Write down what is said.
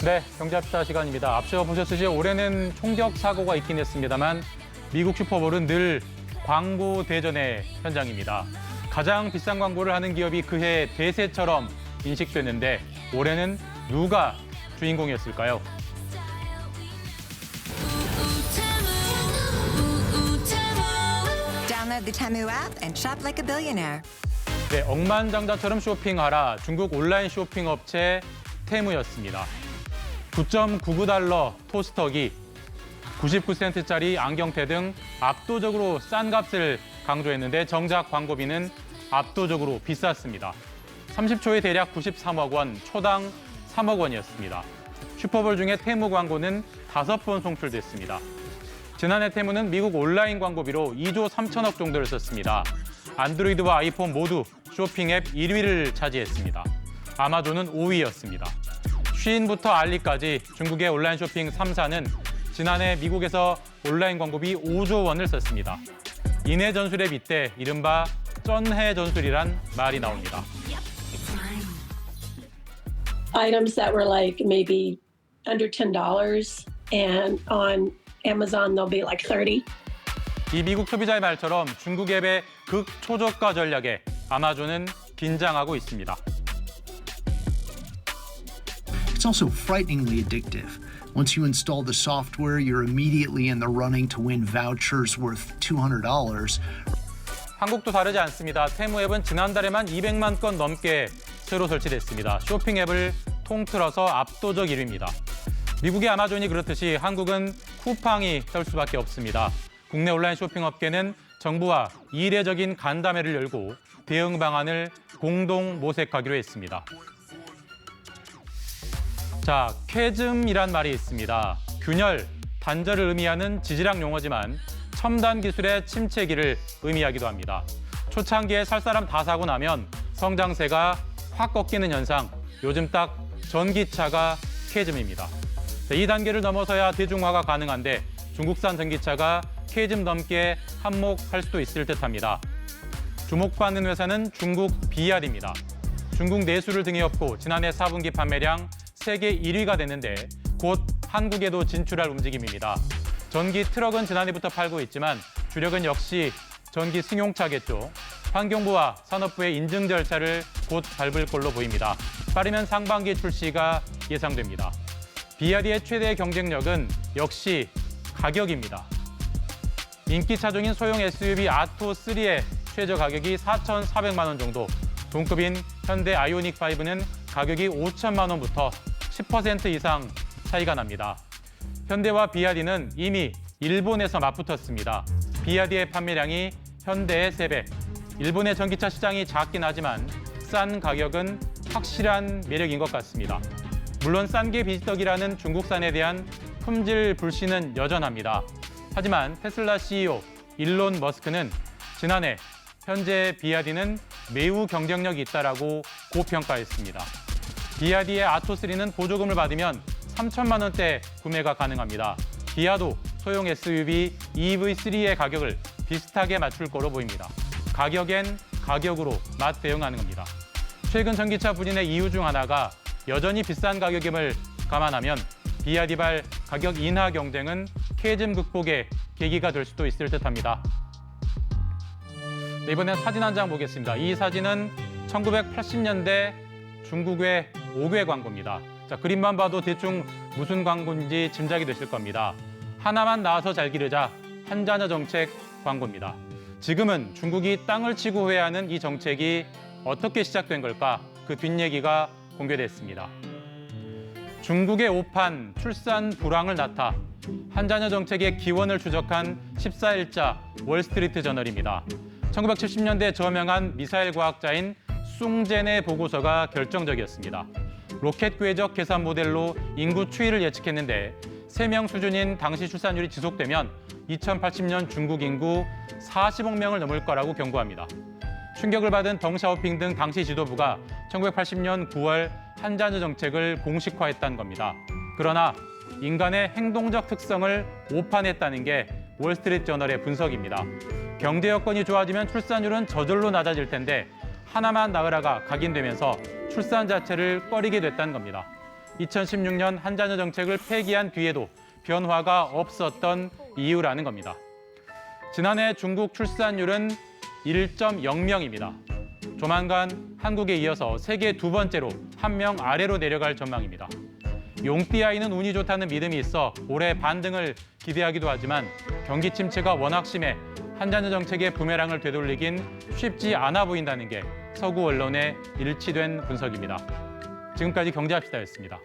네, 경제합시다 시간입니다. 앞서 보셨듯이 올해는 총격 사고가 있긴 했습니다만 미국 슈퍼볼은 늘 광고 대전의 현장입니다. 가장 비싼 광고를 하는 기업이 그해 대세처럼 인식됐는데 올해는 누가 주인공이었을까요? Download the Temu app and shop like a billionaire. 네, 억만장자처럼 쇼핑하라 중국 온라인 쇼핑 업체 테무였습니다. 9.99달러 토스터기, 99센트짜리 안경테 등 압도적으로 싼 값을 강조했는데 정작 광고비는 압도적으로 비쌌습니다. 30초에 대략 93억 원, 초당 3억 원이었습니다. 슈퍼볼 중에 테무 광고는 5번 송출됐습니다. 지난해 테무는 미국 온라인 광고비로 2조 3천억 정도를 썼습니다. 안드로이드와 아이폰 모두 쇼핑 앱 1위를 차지했습니다. 아마존은 5위였습니다. 쉬인부터 알리까지 중국의 온라인 쇼핑 3사는 지난해 미국에서 온라인 광고비 5조 원을 썼습니다. 인해 전술에 빗대 이른바 쩐해 전술이란 말이 나옵니다. Items that were like maybe under $10 and on Amazon they'll be like 30. 이 미국 소비자의 말처럼 중국 앱의 극초저가 전략에 아마존은 긴장하고 있습니다. It's also frighteningly addictive. Once you install the software, you're immediately in the running to win vouchers worth $200. 한국도 다르지 않습니다. 테무 앱은 지난달에만 200만 건 넘게 새로 설치됐습니다. 쇼핑 앱을 통틀어서 압도적 1위입니다. 미국의 아마존이 그렇듯이 한국은 쿠팡이 설 수밖에 없습니다. 국내 온라인 쇼핑 업계는 정부와 이례적인 간담회를 열고 대응 방안을 공동 모색하기로 했습니다. 자, 쾌즘이란 말이 있습니다. 균열, 단절을 의미하는 지질학 용어지만 첨단 기술의 침체기를 의미하기도 합니다. 초창기에 살 사람 다 사고 나면 성장세가 확 꺾이는 현상, 요즘 딱 전기차가 쾌즘입니다. 이 단계를 넘어서야 대중화가 가능한데 중국산 전기차가 쾌즘 넘게 한몫할 수도 있을 듯합니다. 주목받는 회사는 중국 비아드입니다. 중국 내수를 등에 업고 지난해 4분기 판매량 세계 1위가 됐는데 곧 한국에도 진출할 움직임입니다. 전기 트럭은 지난해부터 팔고 있지만 주력은 역시 전기 승용차겠죠. 환경부와 산업부의 인증 절차를 곧 밟을 걸로 보입니다. 빠르면 상반기 출시가 예상됩니다. 비아드의 최대 경쟁력은 역시 가격입니다. 인기 차종인 소형 SUV 아토3의 최저 가격이 4,400만 원 정도, 동급인 현대 아이오닉5는 가격이 5천만 원부터 10% 이상 차이가 납니다. 현대와 비아드는 이미 일본에서 맞붙었습니다. 비아드의 판매량이 현대의 3배. 일본의 전기차 시장이 작긴 하지만 싼 가격은 확실한 매력인 것 같습니다. 물론 싼 게 비지떡이라는 중국산에 대한 품질 불신은 여전합니다. 하지만 테슬라 CEO 일론 머스크는 지난해 현재 비아드는 매우 경쟁력이 있다라고 고평가했습니다. 비아드의 아토3는 보조금을 받으면 3천만 원대 구매가 가능합니다. 기아도 소형 SUV EV3의 가격을 비슷하게 맞출 거로 보입니다. 가격엔 가격으로 맞 대응하는 겁니다. 최근 전기차 부진의 이유 중 하나가 여전히 비싼 가격임을 감안하면 비아드발 가격 인하 경쟁은 쾌즘 극복의 계기가 될 수도 있을 듯합니다. 네, 이번엔 사진 한 장 보겠습니다. 이 사진은 1980년대 중국의 5개 광고입니다. 자, 그림만 봐도 대충 무슨 광고인지 짐작이 되실 겁니다. 하나만 나와서 잘 기르자 한자녀 정책 광고입니다. 지금은 중국이 땅을 치고 회하는 이 정책이 어떻게 시작된 걸까? 그 뒷얘기가 공개됐습니다. 중국의 오판, 출산 불황을 낳다. 한자녀 정책의 기원을 추적한 14일자 월스트리트 저널입니다. 1970년대 저명한 미사일 과학자인 숭젠의 보고서가 결정적이었습니다. 로켓 궤적 계산 모델로 인구 추이를 예측했는데 3명 수준인 당시 출산율이 지속되면 2080년 중국 인구 40억 명을 넘을 거라고 경고합니다. 충격을 받은 덩샤오핑 등 당시 지도부가 1980년 9월 한자녀 정책을 공식화했다는 겁니다. 그러나 인간의 행동적 특성을 오판했다는 게 월스트리트저널의 분석입니다. 경제 여건이 좋아지면 출산율은 저절로 낮아질 텐데 하나만 낳으라가 각인되면서 출산 자체를 꺼리게 됐다는 겁니다. 2016년 한자녀 정책을 폐기한 뒤에도 변화가 없었던 이유라는 겁니다. 지난해 중국 출산율은 1.0명입니다. 조만간 한국에 이어서 세계 두 번째로 한 명 아래로 내려갈 전망입니다. 용띠 아이는 운이 좋다는 믿음이 있어 올해 반등을 기대하기도 하지만 경기 침체가 워낙 심해 한자녀 정책의 부메랑을 되돌리긴 쉽지 않아 보인다는 게 서구 언론의 일치된 분석입니다. 지금까지 경제합시다였습니다.